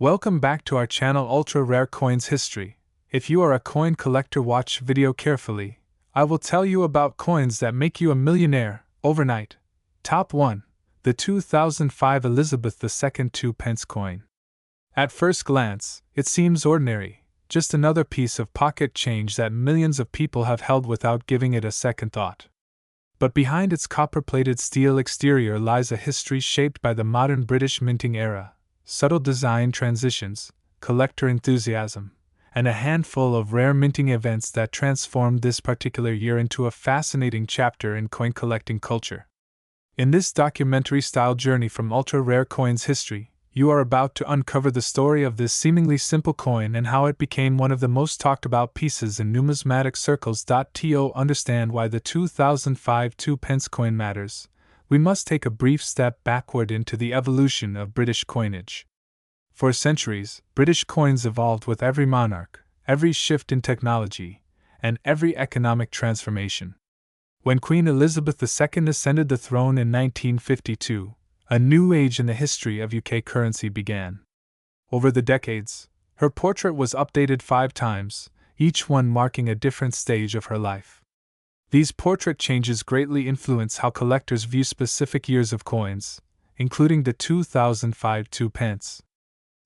Welcome back to our channel Ultra Rare Coins History. If you are a coin collector, watch video carefully. I will tell you about coins that make you a millionaire overnight. Top 1. The 2005 Elizabeth II 2 pence coin. At first glance, it seems ordinary, just another piece of pocket change that millions of people have held without giving it a second thought. But behind its copper-plated steel exterior lies a history shaped by the modern British minting era, subtle design transitions, collector enthusiasm, and a handful of rare minting events that transformed this particular year into a fascinating chapter in coin collecting culture. In this documentary-style journey from ultra-rare coins history, you are about to uncover the story of this seemingly simple coin and how it became one of the most talked-about pieces in numismatic circles. To understand why the 2005 2 pence coin matters, we must take a brief step backward into the evolution of British coinage. For centuries, British coins evolved with every monarch, every shift in technology, and every economic transformation. When Queen Elizabeth II ascended the throne in 1952, a new age in the history of UK currency began. Over the decades, her portrait was updated 5 times, each one marking a different stage of her life. These portrait changes greatly influence how collectors view specific years of coins, including the 2005 2 pence.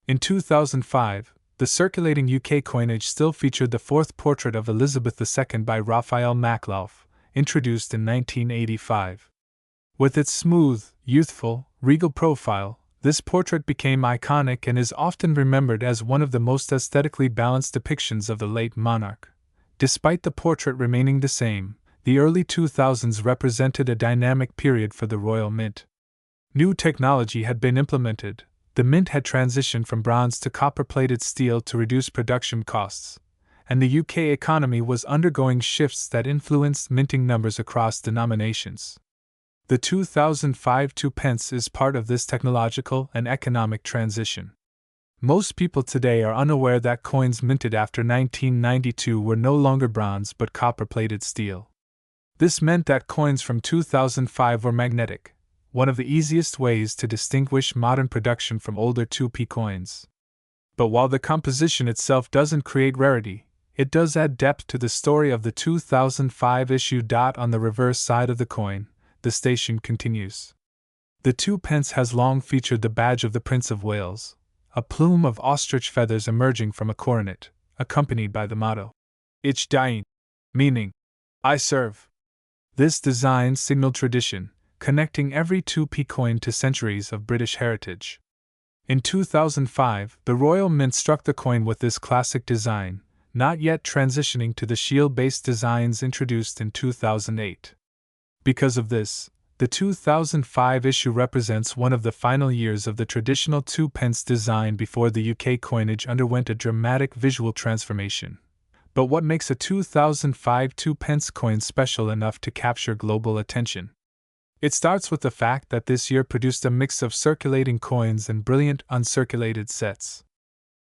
In 2005, the circulating UK coinage still featured the 4th portrait of Elizabeth II by Raphael Makhlouf, introduced in 1985. With its smooth, youthful, regal profile, this portrait became iconic and is often remembered as one of the most aesthetically balanced depictions of the late monarch. Despite the portrait remaining the same, the early 2000s represented a dynamic period for the Royal Mint. New technology had been implemented. The mint had transitioned from bronze to copper-plated steel to reduce production costs, and the UK economy was undergoing shifts that influenced minting numbers across denominations. The 2005 2 pence is part of this technological and economic transition. Most people today are unaware that coins minted after 1992 were no longer bronze but copper-plated steel. This meant that coins from 2005 were magnetic, one of the easiest ways to distinguish modern production from older 2p coins. But while the composition itself doesn't create rarity, it does add depth to the story of the 2005 issue. On the reverse side of the coin, the station continues. The 2 pence has long featured the badge of the Prince of Wales, a plume of ostrich feathers emerging from a coronet, accompanied by the motto, Ich dien, meaning, I serve. This design signaled tradition, connecting every 2p coin to centuries of British heritage. In 2005, the Royal Mint struck the coin with this classic design, not yet transitioning to the shield-based designs introduced in 2008. Because of this, the 2005 issue represents one of the final years of the traditional 2 pence design before the UK coinage underwent a dramatic visual transformation. But what makes a 2005 2 pence coin special enough to capture global attention? It starts with the fact that this year produced a mix of circulating coins and brilliant uncirculated sets.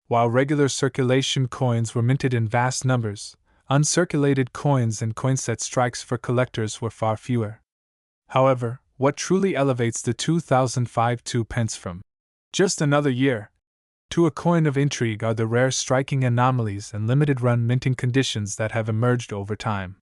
While regular circulation coins were minted in vast numbers, uncirculated coins and coinset strikes for collectors were far fewer. However, what truly elevates the 2005 2 pence from just another year to a coin of intrigue are the rare striking anomalies and limited-run minting conditions that have emerged over time.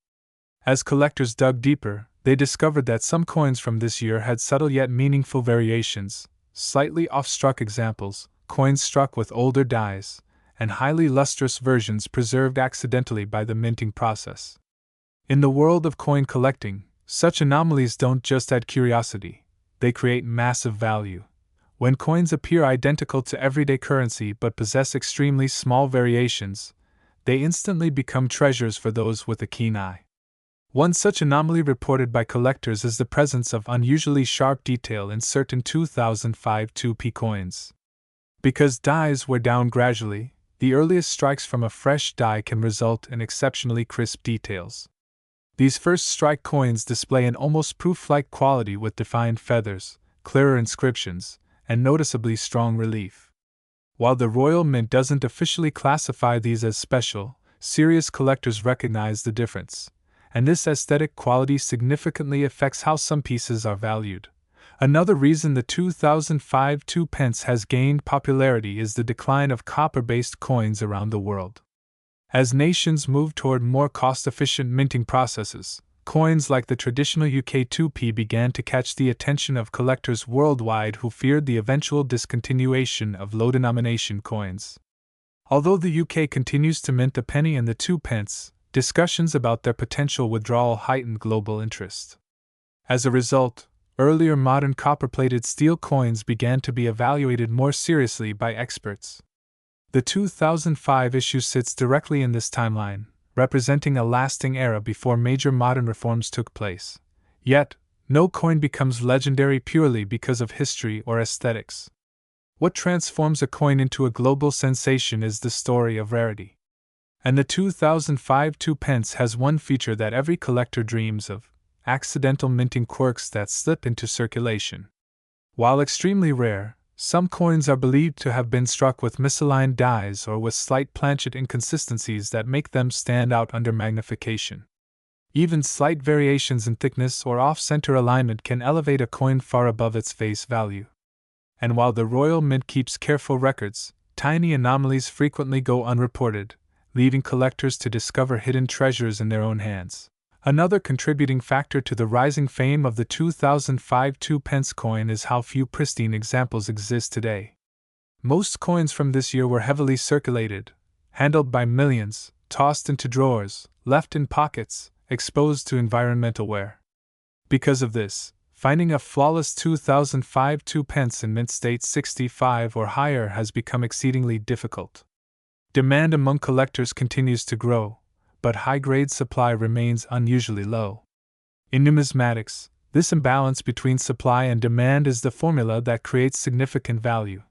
As collectors dug deeper, they discovered that some coins from this year had subtle yet meaningful variations, slightly off-struck examples, coins struck with older dies, and highly lustrous versions preserved accidentally by the minting process. In the world of coin collecting, such anomalies don't just add curiosity, they create massive value. When coins appear identical to everyday currency but possess extremely small variations, they instantly become treasures for those with a keen eye. One such anomaly reported by collectors is the presence of unusually sharp detail in certain 2005 2p coins. Because dies wear down gradually, the earliest strikes from a fresh die can result in exceptionally crisp details. These first strike coins display an almost proof-like quality with defined feathers, clearer inscriptions, and noticeably strong relief. While the Royal Mint doesn't officially classify these as special, serious collectors recognize the difference, and this aesthetic quality significantly affects how some pieces are valued. Another reason the 2005 Two Pence has gained popularity is the decline of copper-based coins around the world. As nations move toward more cost-efficient minting processes, coins like the traditional UK 2p began to catch the attention of collectors worldwide who feared the eventual discontinuation of low-denomination coins. Although the UK continues to mint the penny and the 2 pence, discussions about their potential withdrawal heightened global interest. As a result, earlier modern copper-plated steel coins began to be evaluated more seriously by experts. The 2005 issue sits directly in this timeline, representing a lasting era before major modern reforms took place. Yet, no coin becomes legendary purely because of history or aesthetics. What transforms a coin into a global sensation is the story of rarity. And the 2005 2 pence has one feature that every collector dreams of: accidental minting quirks that slip into circulation. While extremely rare, some coins are believed to have been struck with misaligned dies or with slight planchet inconsistencies that make them stand out under magnification. Even slight variations in thickness or off-center alignment can elevate a coin far above its face value. And while the Royal Mint keeps careful records, tiny anomalies frequently go unreported, leaving collectors to discover hidden treasures in their own hands. Another contributing factor to the rising fame of the 2005 2 pence coin is how few pristine examples exist today. Most coins from this year were heavily circulated, handled by millions, tossed into drawers, left in pockets, exposed to environmental wear. Because of this, finding a flawless 2005 2 pence in mint state 65 or higher has become exceedingly difficult. Demand among collectors continues to grow, but high-grade supply remains unusually low. In numismatics, this imbalance between supply and demand is the formula that creates significant value.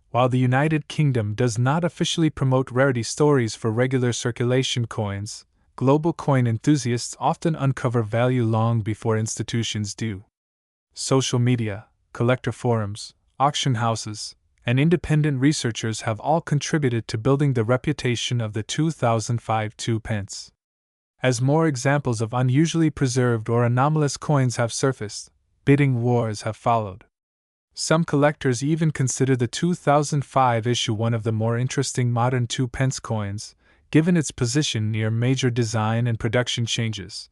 While the United Kingdom does not officially promote rarity stories for regular circulation coins, global coin enthusiasts often uncover value long before institutions do. Social media, collector forums, auction houses, and independent researchers have all contributed to building the reputation of the 2005 2 pence. As more examples of unusually preserved or anomalous coins have surfaced, bidding wars have followed. Some collectors even consider the 2005 issue one of the more interesting modern 2 pence coins, given its position near major design and production changes.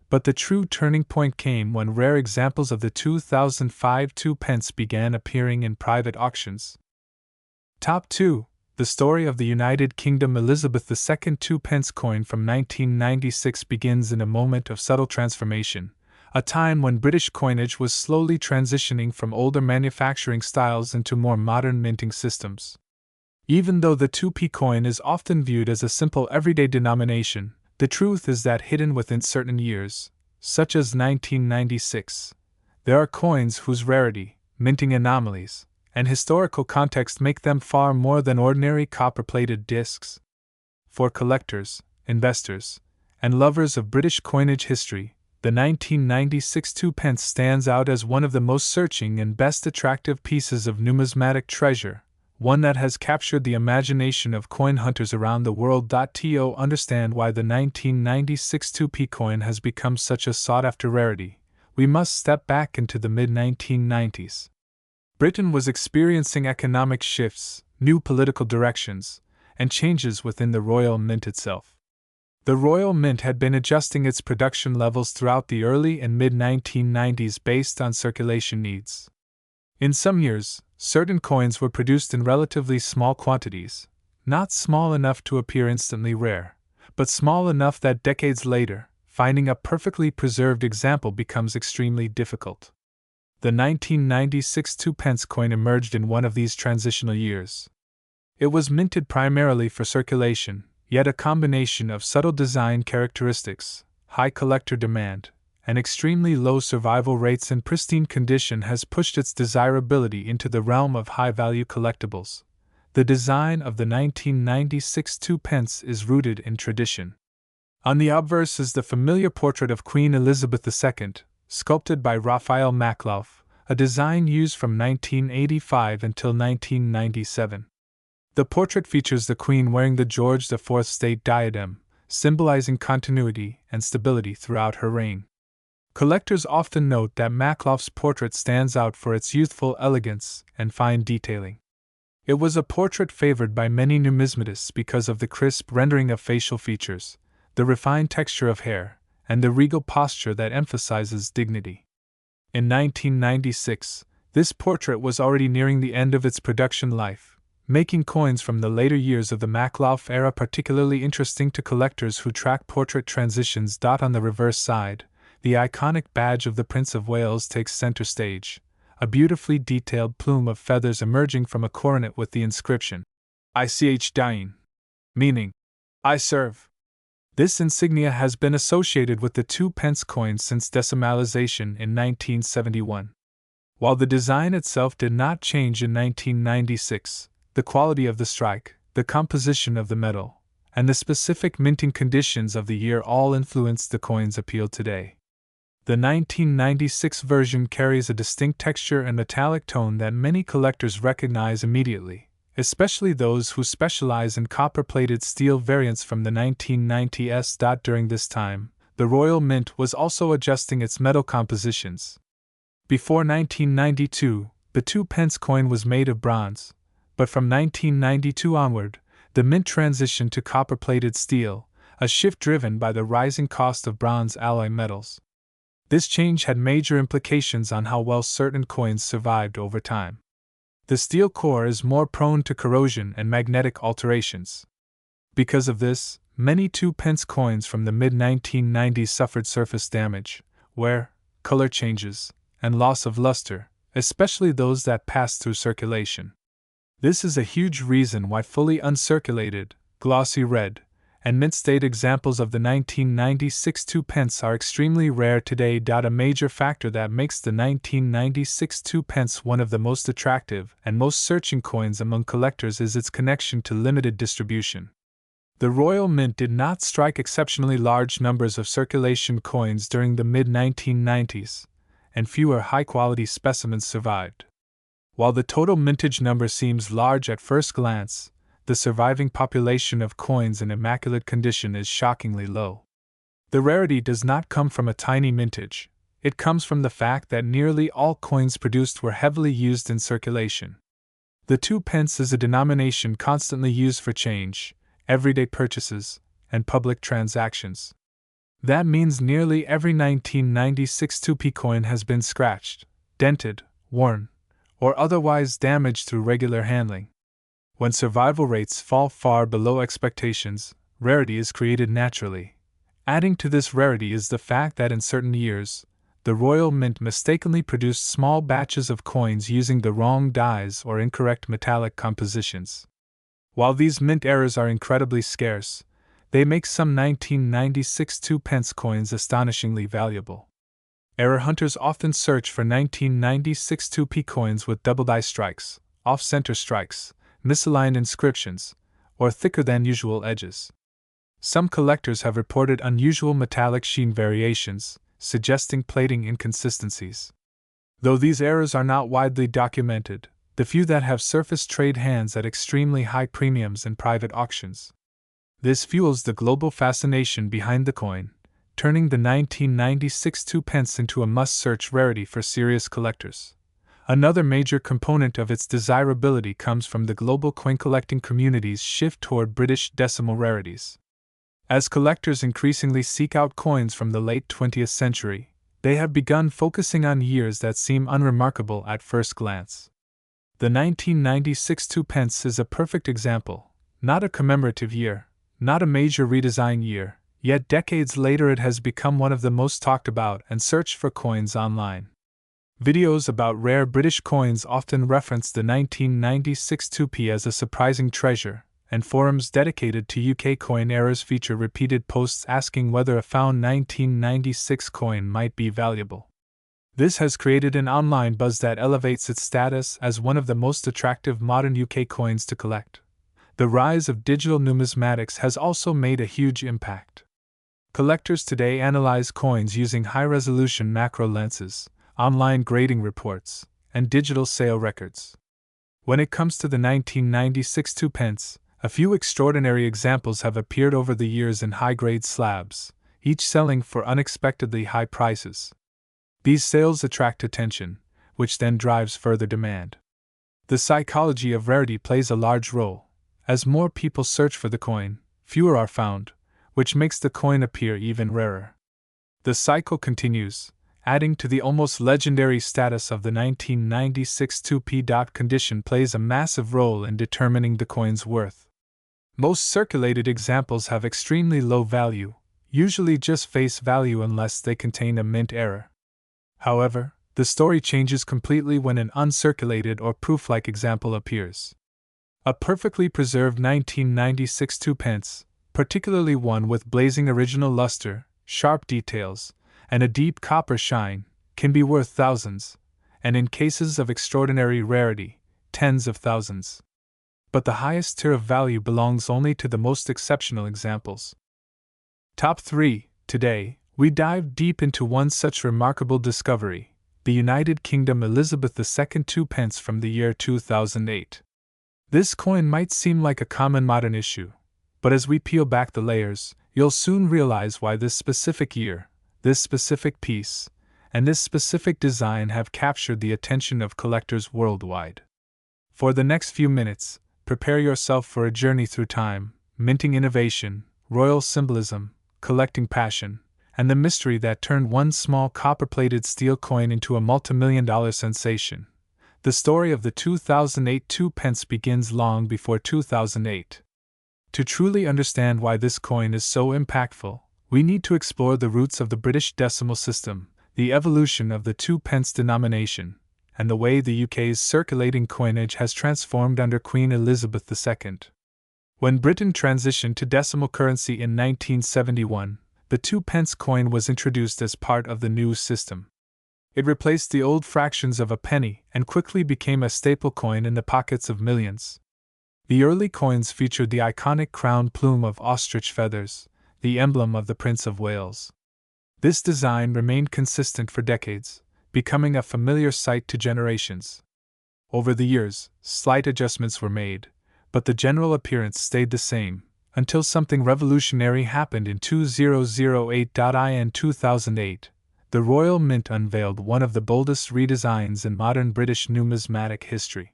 But the true turning point came when rare examples of the 2005 2 pence began appearing in private auctions. Top 2. The story of the United Kingdom Elizabeth II 2 pence coin from 1996 begins in a moment of subtle transformation, a time when British coinage was slowly transitioning from older manufacturing styles into more modern minting systems. Even though the 2p coin is often viewed as a simple everyday denomination, the truth is that hidden within certain years, such as 1996, there are coins whose rarity, minting anomalies, and historical context make them far more than ordinary copper-plated discs. For collectors, investors, and lovers of British coinage history, the 1996 2 pence stands out as one of the most searching and best attractive pieces of numismatic treasure, one that has captured the imagination of coin hunters around the world. To understand why the 1996 2p coin has become such a sought-after rarity, we must step back into the mid-1990s. Britain was experiencing economic shifts, new political directions, and changes within the Royal Mint itself. The Royal Mint had been adjusting its production levels throughout the early and mid-1990s based on circulation needs. In some years, certain coins were produced in relatively small quantities, not small enough to appear instantly rare, but small enough that decades later, finding a perfectly preserved example becomes extremely difficult. The 1996 2 pence coin emerged in one of these transitional years. It was minted primarily for circulation, yet a combination of subtle design characteristics, high collector demand, and extremely low survival rates in pristine condition has pushed its desirability into the realm of high-value collectibles. The design of the 1996 2 pence is rooted in tradition. On the obverse is the familiar portrait of Queen Elizabeth II, sculpted by Raphael Makhlouf, a design used from 1985 until 1997. The portrait features the Queen wearing the George IV state diadem, symbolizing continuity and stability throughout her reign. Collectors often note that Makhloff's portrait stands out for its youthful elegance and fine detailing. It was a portrait favored by many numismatists because of the crisp rendering of facial features, the refined texture of hair, and the regal posture that emphasizes dignity. In 1996, this portrait was already nearing the end of its production life, making coins from the later years of the Makhloff era particularly interesting to collectors who track portrait transitions. On the reverse side, the iconic badge of the Prince of Wales takes center stage, a beautifully detailed plume of feathers emerging from a coronet with the inscription, Ich dien, meaning, I serve. This insignia has been associated with the 2 pence coin since decimalization in 1971. While the design itself did not change in 1996, the quality of the strike, the composition of the metal, and the specific minting conditions of the year all influenced the coin's appeal today. The 1996 version carries a distinct texture and metallic tone that many collectors recognize immediately, especially those who specialize in copper-plated steel variants from the 1990s. During this time, the Royal Mint was also adjusting its metal compositions. Before 1992, the 2 pence coin was made of bronze, but from 1992 onward, the Mint transitioned to copper-plated steel, a shift driven by the rising cost of bronze alloy metals. This change had major implications on how well certain coins survived over time. The steel core is more prone to corrosion and magnetic alterations. Because of this, many 2 pence coins from the mid-1990s suffered surface damage, wear, color changes, and loss of luster, especially those that passed through circulation. This is a huge reason why fully uncirculated, glossy red, and mint-state examples of the 1996 2 pence are extremely rare today. A major factor that makes the 1996 2 pence one of the most attractive and most searching coins among collectors is its connection to limited distribution. The Royal Mint did not strike exceptionally large numbers of circulation coins during the mid-1990s, and fewer high-quality specimens survived. While the total mintage number seems large at first glance, the surviving population of coins in immaculate condition is shockingly low. The rarity does not come from a tiny mintage, it comes from the fact that nearly all coins produced were heavily used in circulation. The 2 pence is a denomination constantly used for change, everyday purchases, and public transactions. That means nearly every 1996 2p coin has been scratched, dented, worn, or otherwise damaged through regular handling. When survival rates fall far below expectations, rarity is created naturally. Adding to this rarity is the fact that in certain years, the Royal Mint mistakenly produced small batches of coins using the wrong dies or incorrect metallic compositions. While these mint errors are incredibly scarce, they make some 1996 2 pence coins astonishingly valuable. Error hunters often search for 1996 2p coins with double die strikes, off-center strikes, misaligned inscriptions, or thicker than usual edges. Some collectors have reported unusual metallic sheen variations, suggesting plating inconsistencies. Though these errors are not widely documented, the few that have surfaced trade hands at extremely high premiums in private auctions. This fuels the global fascination behind the coin, turning the 1996 2 pence into a must-search rarity for serious collectors. Another major component of its desirability comes from the global coin collecting community's shift toward British decimal rarities. As collectors increasingly seek out coins from the late 20th century, they have begun focusing on years that seem unremarkable at first glance. The 1996 2 pence is a perfect example, not a commemorative year, not a major redesign year, yet decades later it has become one of the most talked about and searched for coins online. Videos about rare British coins often reference the 1996 2p as a surprising treasure, and forums dedicated to UK coin errors feature repeated posts asking whether a found 1996 coin might be valuable. This has created an online buzz that elevates its status as one of the most attractive modern UK coins to collect. The rise of digital numismatics has also made a huge impact. Collectors today analyze coins using high-resolution macro lenses, online grading reports, and digital sale records. When it comes to the 1996 2 pence, a few extraordinary examples have appeared over the years in high-grade slabs, each selling for unexpectedly high prices. These sales attract attention, which then drives further demand. The psychology of rarity plays a large role. As more people search for the coin, fewer are found, which makes the coin appear even rarer. The cycle continues, adding to the almost legendary status of the 1996 2p. Condition plays a massive role in determining the coin's worth. Most circulated examples have extremely low value, usually just face value unless they contain a mint error. However, the story changes completely when an uncirculated or proof-like example appears. A perfectly preserved 1996 2 pence, particularly one with blazing original luster, sharp details, and a deep copper shine, can be worth thousands, and in cases of extraordinary rarity, tens of thousands. But the highest tier of value belongs only to the most exceptional examples. Top 3. Today, we dive deep into one such remarkable discovery, the United Kingdom Elizabeth II 2 pence from the year 2008. This coin might seem like a common modern issue, but as we peel back the layers, you'll soon realize why this specific year, this specific piece, and this specific design have captured the attention of collectors worldwide. For the next few minutes, prepare yourself for a journey through time, minting innovation, royal symbolism, collecting passion, and the mystery that turned one small copper-plated steel coin into a multimillion-dollar sensation. The story of the 2008 2 pence begins long before 2008. To truly understand why this coin is so impactful, we need to explore the roots of the British decimal system, the evolution of the 2 pence denomination, and the way the UK's circulating coinage has transformed under Queen Elizabeth II. When Britain transitioned to decimal currency in 1971, the 2 pence coin was introduced as part of the new system. It replaced the old fractions of a penny and quickly became a staple coin in the pockets of millions. The early coins featured the iconic crown plume of ostrich feathers, the emblem of the Prince of Wales. This design remained consistent for decades, becoming a familiar sight to generations. Over the years, slight adjustments were made, but the general appearance stayed the same, until something revolutionary happened in 2008. In 2008, the Royal Mint unveiled one of the boldest redesigns in modern British numismatic history.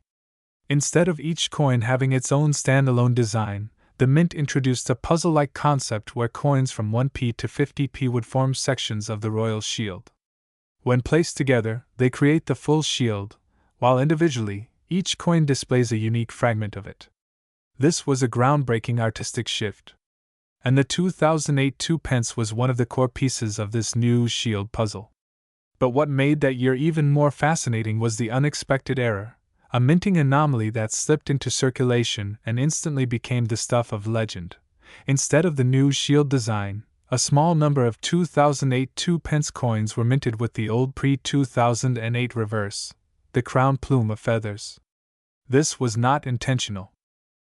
Instead of each coin having its own standalone design, the Mint introduced a puzzle-like concept where coins from 1p to 50p would form sections of the royal shield. When placed together, they create the full shield, while individually, each coin displays a unique fragment of it. This was a groundbreaking artistic shift. And the 2008 2 pence was one of the core pieces of this new shield puzzle. But what made that year even more fascinating was the unexpected error, a minting anomaly that slipped into circulation and instantly became the stuff of legend. Instead of the new shield design, a small number of 2008 2 pence coins were minted with the old pre-2008 reverse, the crown plume of feathers. This was not intentional.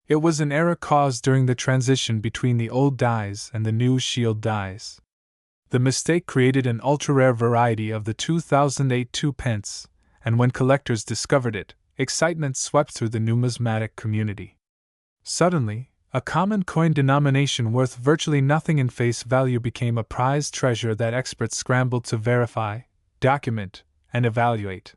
It was an error caused during the transition between the old dies and the new shield dies. The mistake created an ultra-rare variety of the 2008 2 pence, and when collectors discovered it, excitement swept through the numismatic community. Suddenly, a common coin denomination worth virtually nothing in face value became a prized treasure that experts scrambled to verify, document, and evaluate.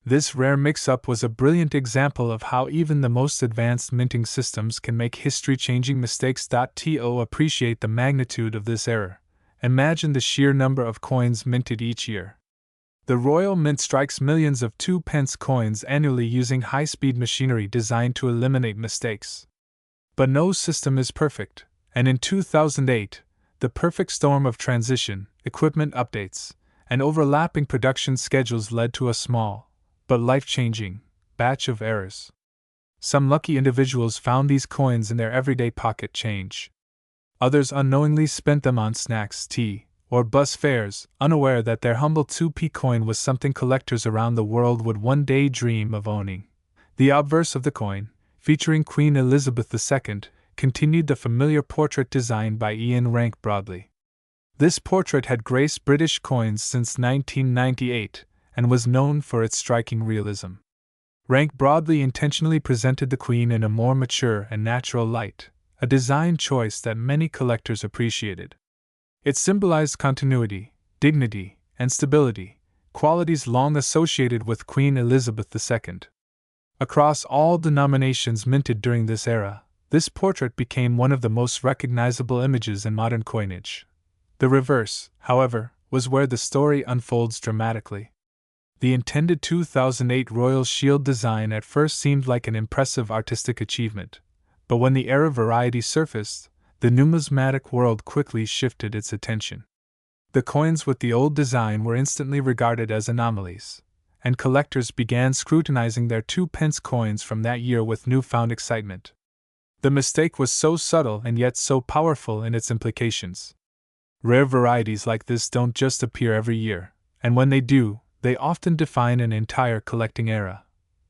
This rare mix-up was a brilliant example of how even the most advanced minting systems can make history-changing mistakes. To appreciate the magnitude of this error, imagine the sheer number of coins minted each year. The Royal Mint strikes millions of 2 pence coins annually using high-speed machinery designed to eliminate mistakes. But no system is perfect, and in 2008, the perfect storm of transition, equipment updates, and overlapping production schedules led to a small, but life-changing, batch of errors. Some lucky individuals found these coins in their everyday pocket change. Others unknowingly spent them on snacks, tea, or bus fares, unaware that their humble 2p coin was something collectors around the world would one day dream of owning. The obverse of the coin, featuring Queen Elizabeth II, continued the familiar portrait designed by Ian Rank Broadley. This portrait had graced British coins since 1998, and was known for its striking realism. Rank Broadley intentionally presented the Queen in a more mature and natural light, a design choice that many collectors appreciated. It symbolized continuity, dignity, and stability, qualities long associated with Queen Elizabeth II. Across all denominations minted during this era, this portrait became one of the most recognizable images in modern coinage. The reverse, however, was where the story unfolds dramatically. The intended 2008 royal shield design at first seemed like an impressive artistic achievement, but when the era variety surfaced, the numismatic world quickly shifted its attention. The coins with the old design were instantly regarded as anomalies, and collectors began scrutinizing their 2-pence coins from that year with newfound excitement. The mistake was so subtle and yet so powerful in its implications. Rare varieties like this don't just appear every year, and when they do, they often define an entire collecting era.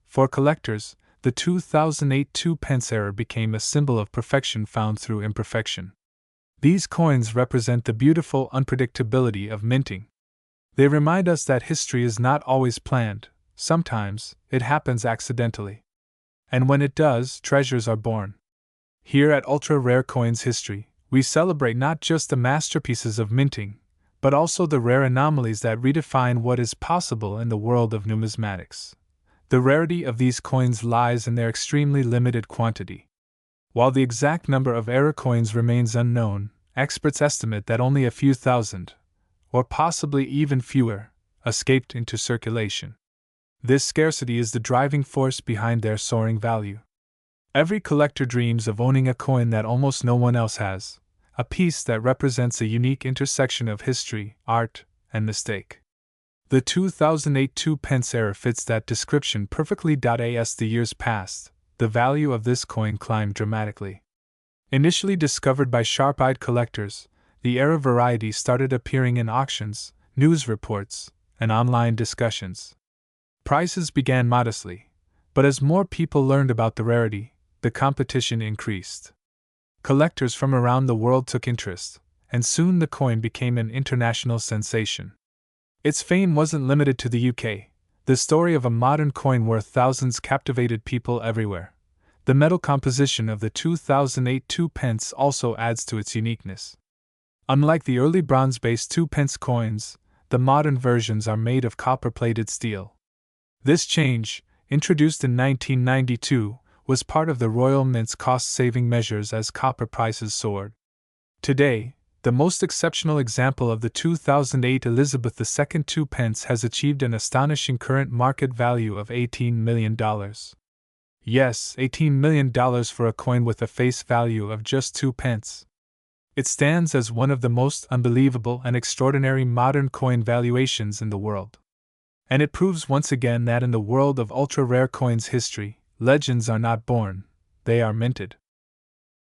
For collectors, the 2008 2-pence era became a symbol of perfection found through imperfection. These coins represent the beautiful unpredictability of minting. They remind us that history is not always planned, sometimes it happens accidentally. And when it does, treasures are born. Here at Ultra Rare Coins History, we celebrate not just the masterpieces of minting, but also the rare anomalies that redefine what is possible in the world of numismatics. The rarity of these coins lies in their extremely limited quantity. While the exact number of era coins remains unknown, experts estimate that only a few thousand, or possibly even fewer, escaped into circulation. This scarcity is the driving force behind their soaring value. Every collector dreams of owning a coin that almost no one else has, a piece that represents a unique intersection of history, art, and mistake. The 2008 2-pence era fits that description perfectly. As the years passed, the value of this coin climbed dramatically. Initially discovered by sharp-eyed collectors, the era variety started appearing in auctions, news reports, and online discussions. Prices began modestly, but as more people learned about the rarity, the competition increased. Collectors from around the world took interest, and soon the coin became an international sensation. Its fame wasn't limited to the UK. The story of a modern coin worth thousands captivated people everywhere. The metal composition of the 2008 2-pence also adds to its uniqueness. Unlike the early bronze-based 2-pence coins, the modern versions are made of copper-plated steel. This change, introduced in 1992, was part of the Royal Mint's cost-saving measures as copper prices soared. Today, the most exceptional example of the 2008 Elizabeth II 2-pence has achieved an astonishing current market value of $18 million. Yes, $18 million for a coin with a face value of just 2 pence. It stands as one of the most unbelievable and extraordinary modern coin valuations in the world. And it proves once again that in the world of ultra-rare coins history, legends are not born, they are minted.